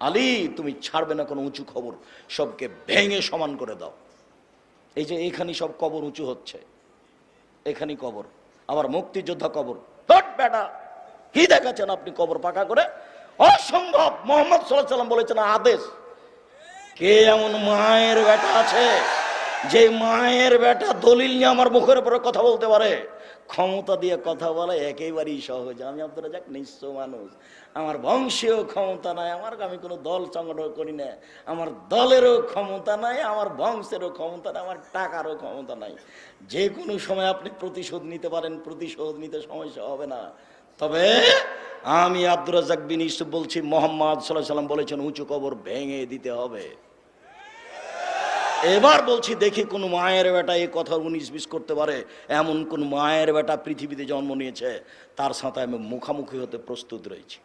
আলী তুমি ছাড়বে না কোনো উঁচু খবর, সবকে ভেঙে সমান করে দাও। এই যে এখানে সব কবর উঁচু হচ্ছে, এখানে কবর, আবার মুক্তিযোদ্ধা কবর, বেটা কি দেখাচ্ছেন আপনি কবর পাকা করে? অসম্ভব। মোহাম্মদ সাল্লাল্লাহু আলাইহি ওয়াসাল্লাম বলেছেন আদেশ। কে এমন মায়ের বেটা আছে যে মায়ের বেটা দলিল নিয়ে আমার মুখের উপরে কথা বলতে পারে? ক্ষমতা দিয়ে কথা বলে একেবারেই সহজ। আমি আব্দুর রাজ্জাক নিঃস্ব মানুষ, আমার বংশীয় ক্ষমতা নাই, আমি কোনো দল সংগঠন করি না, আমার দলেরও ক্ষমতা নাই, আমার বংশেরও ক্ষমতা নাই, আমার টাকারও ক্ষমতা নাই। যে কোনো সময় আপনি প্রতিশোধ নিতে পারেন, প্রতিশোধ নিতে সমস্যা হবে না। তবে আমি আব্দুর রাজ্জাক বিন ইউসুফ বলছি, মুহাম্মদ সাল্লাল্লাহু আলাইহি ওয়াসাল্লাম বলেছেন উঁচু কবর ভেঙে দিতে হবে। এবার বলছি, দেখি কোন মায়ের বেটা এই কথা 19-20 করতে পারে? এমন কোন মায়ের বেটা পৃথিবীতে জন্ম নিয়েছে? তার সাথে আমি মুখামুখি হতে প্রস্তুত রয়েছি।